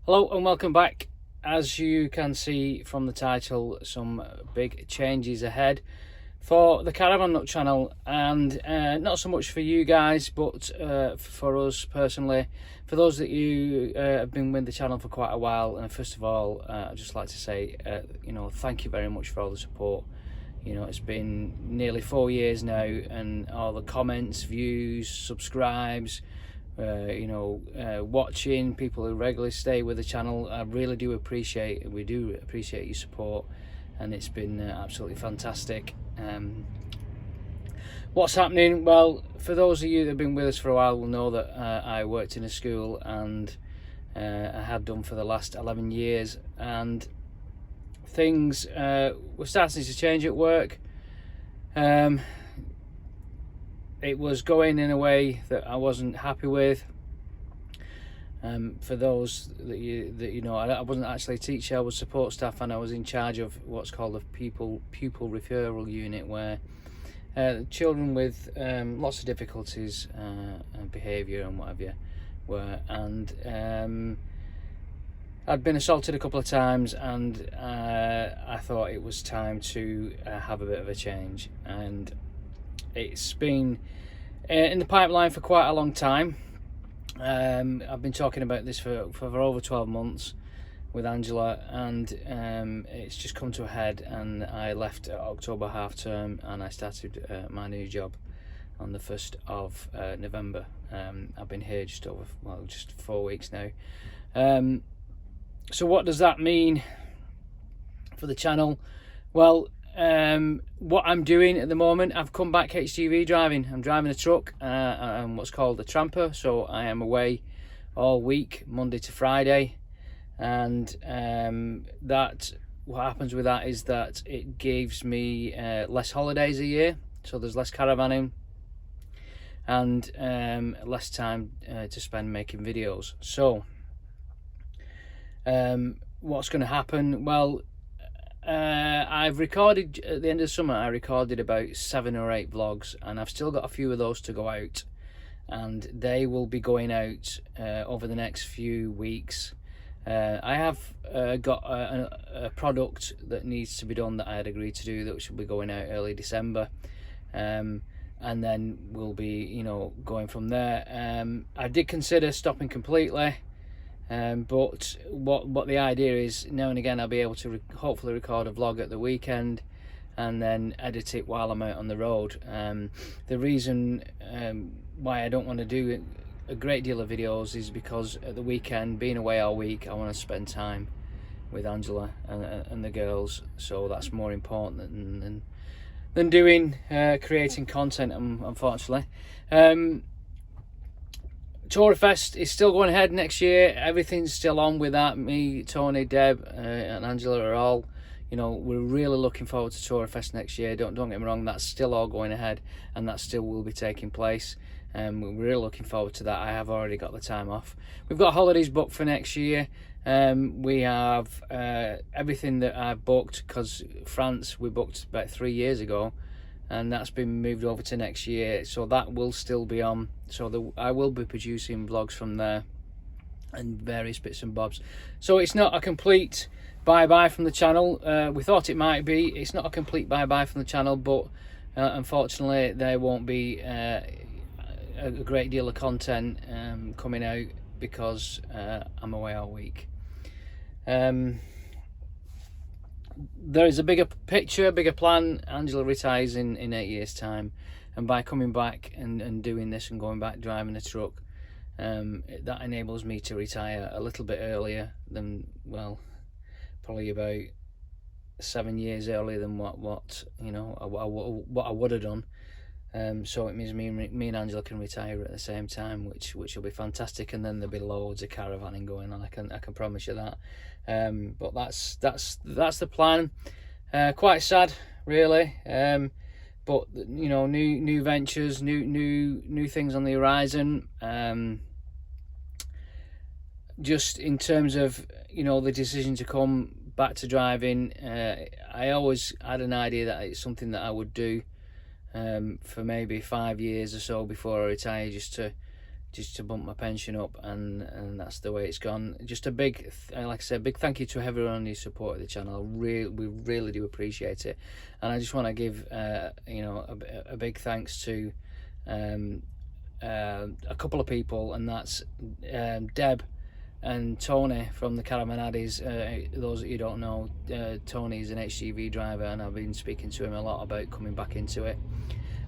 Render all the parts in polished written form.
Hello and welcome back. As you can see from the title, some big changes ahead for the Caravan Nut channel, and not so much for you guys, but for us personally, for those that you have been with the channel for quite a while. And first of all, I'd just like to say, thank you very much for all the support. It's been nearly 4 years now, and all the comments, views, subscribes, watching, people who regularly stay with the channel. I really do appreciate, we do appreciate your support, and it's been absolutely fantastic. What's happening? Well, for those of you that have been with us for a while will know that I worked in a school, and I had done for the last 11 years, and things were starting to change at work. It was going in a way that I wasn't happy with. For those that you know, I wasn't actually a teacher, I was support staff, and I was in charge of what's called a pupil referral unit, where children with lots of difficulties, behaviour and whatever were, and I'd been assaulted a couple of times, and I thought it was time to have a bit of a change. And it's been in the pipeline for quite a long time. I've been talking about this for over 12 months with Angela, and it's just come to a head, and I left at October half term, and I started my new job on the 1st of November. I've been here just 4 weeks now. So what does that mean for the channel? Well, what I'm doing at the moment, I've come back HGV driving. I'm driving a truck, and what's called a tramper, so I am away all week, Monday to Friday, and that what happens with that is that it gives me less holidays a year, so there's less caravanning and less time to spend making videos. So what's going to happen? Well, I've recorded at the end of the summer, I recorded about 7 or 8 vlogs, and I've still got a few of those to go out, and they will be going out over the next few weeks. I have got a product that needs to be done that I had agreed to do, that should be going out early December, and then we'll be going from there. I did consider stopping completely, but what the idea is, now and again I'll be able to hopefully record a vlog at the weekend and then edit it while I'm out on the road. The reason why I don't want to do a great deal of videos is because at the weekend, being away all week, I want to spend time with Angela and the girls, so that's more important than doing creating content, unfortunately. Tourfest is still going ahead next year. Everything's still on with that. Me, Tony, Deb, and Angela are all, we're really looking forward to Tourfest next year. Don't get me wrong, that's still all going ahead, and that still will be taking place. We're really looking forward to that. I have already got the time off. We've got holidays booked for next year. We have everything that I've booked, because France we booked about 3 years ago, and that's been moved over to next year, so that will still be on. So I will be producing vlogs from there and various bits and bobs. So it's not a complete bye-bye from the channel. We thought it might be. It's not a complete bye-bye from the channel, but unfortunately there won't be a great deal of content coming out, because I'm away all week. There is a bigger picture, bigger plan. Angela retires in 8 years time, and by coming back and doing this and going back driving a truck, that enables me to retire a little bit earlier than, well, probably about 7 years earlier than what I would have done. So it means me and Angela can retire at the same time, which will be fantastic, and then there'll be loads of caravanning going on. I can promise you that. But that's the plan. Quite sad, really. But new ventures, new things on the horizon. Just in terms of the decision to come back to driving, I always had an idea that it's something that I would do for maybe 5 years or so before I retire, just to just to bump my pension up, and that's the way it's gone. Just a big, like I said, big thank you to everyone who supported the channel. We really do appreciate it, and I just want to give you know, a big thanks to a couple of people, and that's Deb and Tony from the Caravan Addies. Those that you don't know, Tony is an HGV driver, and I've been speaking to him a lot about coming back into it.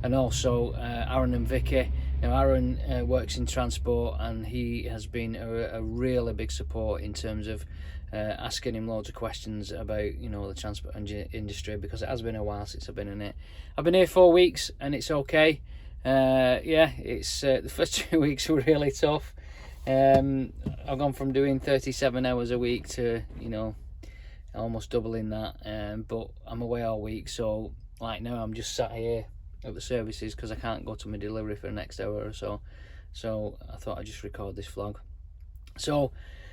And also Aaron and Vicky. Now Aaron works in transport, and he has been a really big support in terms of asking him loads of questions about, you know, the transport industry, because it has been a while since I've been in it. I've been here 4 weeks and it's okay. Yeah, it's the first 2 weeks were really tough. I've gone from doing 37 hours a week to, you know, almost doubling that, but I'm away all week, so like now I'm just sat here at the services because I can't go to my delivery for the next hour or so. So I thought I'd just record this vlog. So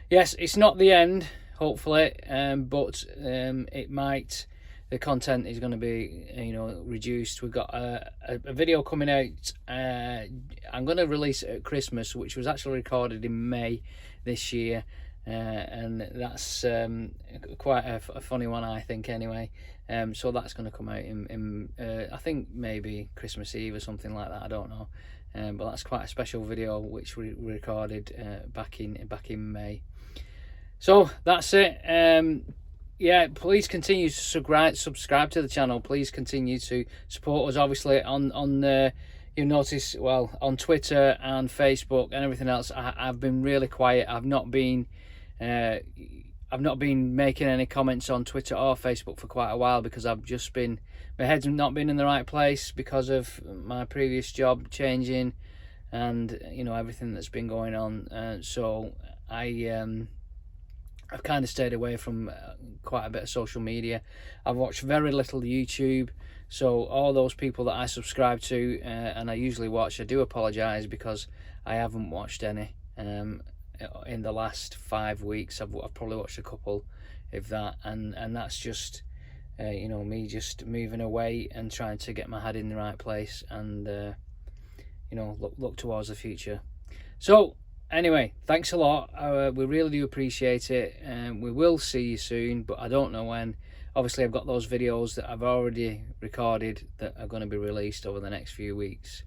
yes, it's not the end, hopefully, but it might, the content is going to be, you know, reduced. We've got a video coming out. I'm going to release it at Christmas, which was actually recorded in May this year, and that's quite a funny one, I think, anyway. So that's going to come out in I think maybe Christmas Eve or something like that, I don't know, but that's quite a special video which we recorded back in May. So that's it. Yeah, please continue to subscribe to the channel. Please continue to support us. Obviously on you'll notice, well, on Twitter and Facebook and everything else, I've been really quiet. I've not been making any comments on Twitter or Facebook for quite a while, because I've just been, my head's not been in the right place because of my previous job changing, and you know, everything that's been going on. So I've kind of stayed away from quite a bit of social media. I've watched very little YouTube, so all those people that I subscribe to and I usually watch, I do apologise, because I haven't watched any in the last 5 weeks. I've probably watched a couple, if that, and that's just you know, me just moving away and trying to get my head in the right place, and you know, look towards the future. So anyway, thanks a lot. We really do appreciate it, and we will see you soon, but I don't know when. Obviously I've got those videos that I've already recorded that are going to be released over the next few weeks.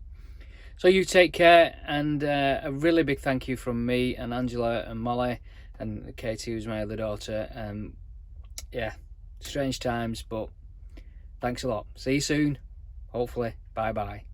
So you take care, and a really big thank you from me and Angela and Molly and Katie, who's my other daughter. Yeah, strange times, but thanks a lot. See you soon, hopefully. Bye bye.